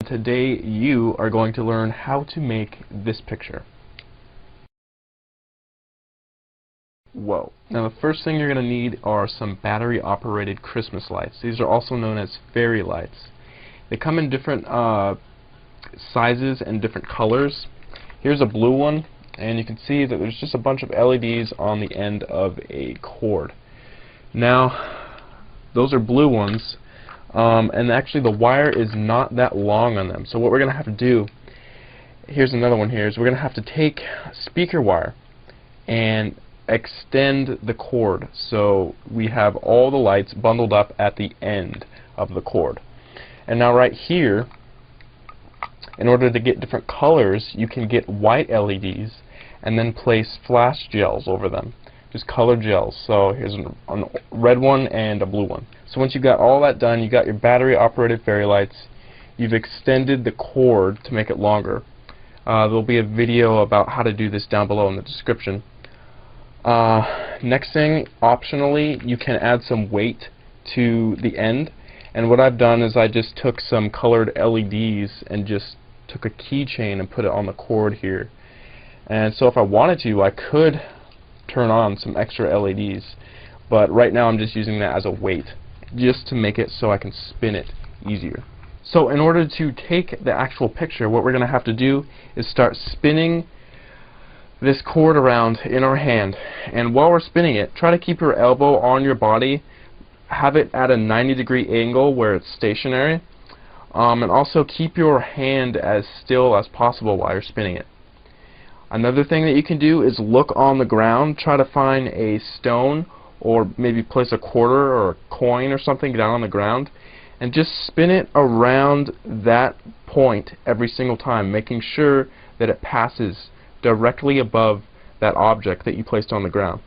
today you are going to learn how to make this picture. Whoa. Now the first thing you're going to need are some battery operated Christmas lights. These are also known as fairy lights. They come in different sizes and different colors. Here's a blue one, and you can see that there's just a bunch of LEDs on the end of a cord. Now those are blue ones. And actually the wire is not that long on them. So what we're going to have to do, here's another one here, is we're going to have to take speaker wire and extend the cord so we have all the lights bundled up at the end of the cord. And now right here, in order to get different colors, you can get white LEDs and then place flash gels over them. Just color gels. So here's a red one and a blue one. So once you've got all that done, you got your battery operated fairy lights, you've extended the cord to make it longer. There'll be a video about how to do this down below in the description. Next thing, optionally, you can add some weight to the end. And what I've done is I just took some colored LEDs and just took a keychain and put it on the cord here. And so if I wanted to, I could turn on some extra LEDs, but right now I'm just using that as a weight just to make it so I can spin it easier. So in order to take the actual picture, what we're going to have to do is start spinning this cord around in our hand, and while we're spinning it, try to keep your elbow on your body, have it at a 90-degree angle where it's stationary, and also keep your hand as still as possible while you're spinning it. Another thing that you can do is look on the ground, try to find a stone or maybe place a quarter or a coin or something down on the ground, and just spin it around that point every single time, making sure that it passes directly above that object that you placed on the ground.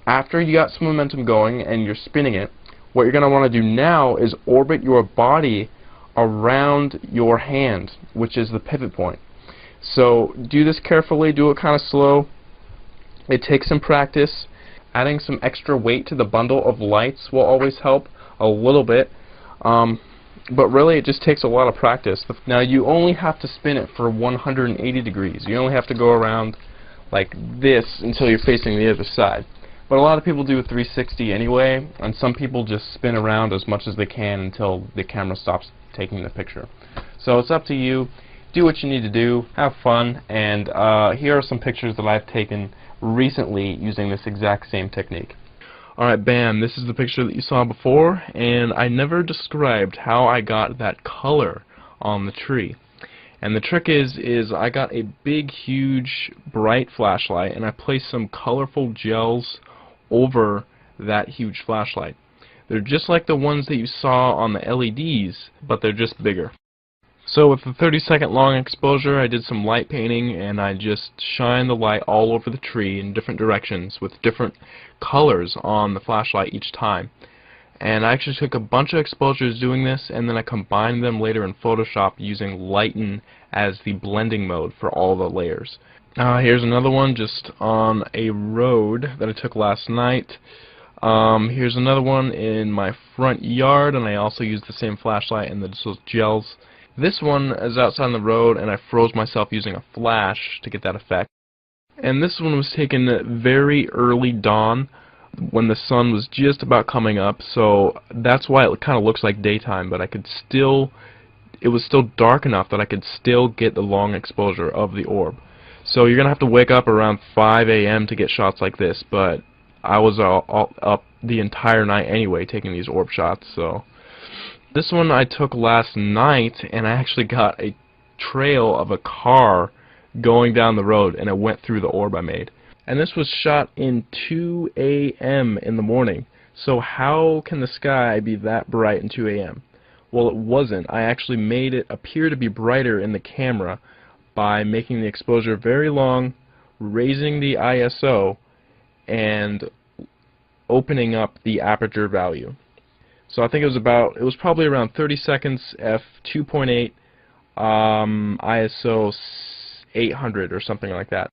After you got some momentum going and you're spinning it, what you're going to want to do now is orbit your body around your hand, which is the pivot point. So do this carefully, do it kind of slow. It takes some practice. Adding some extra weight to the bundle of lights will always help a little bit, but really it just takes a lot of practice. Now you only have to spin it for 180 degrees. You only have to go around like this until you're facing the other side. But a lot of people do a 360 anyway, and some people just spin around as much as they can until the camera stops taking the picture. So it's up to you. Do what you need to do, have fun, and here are some pictures that I've taken recently using this exact same technique. Alright, bam, this is the picture that you saw before, and I never described how I got that color on the tree. And the trick is I got a big, huge, bright flashlight, and I placed some colorful gels over that huge flashlight. They're just like the ones that you saw on the LEDs, but they're just bigger. So with the 30-second long exposure, I did some light painting, and I just shined the light all over the tree in different directions with different colors on the flashlight each time. And I actually took a bunch of exposures doing this, and then I combined them later in Photoshop using lighten as the blending mode for all the layers. Here's another one just on a road that I took last night. Here's another one in my front yard, and I also used the same flashlight and those gels. This one is outside on the road, and I froze myself using a flash to get that effect. And this one was taken very early dawn when the sun was just about coming up, so that's why it kind of looks like daytime, but it was still dark enough that I could still get the long exposure of the orb. So you're going to have to wake up around 5 a.m. to get shots like this, but I was all up the entire night anyway taking these orb shots, so. This one I took last night, and I actually got a trail of a car going down the road, and it went through the orb I made. And this was shot in 2 a.m. in the morning. So how can the sky be that bright in 2 a.m.? Well, it wasn't. I actually made it appear to be brighter in the camera by making the exposure very long, raising the ISO, and opening up the aperture value. So I think it was probably around 30 seconds, f2.8, ISO 800 or something like that.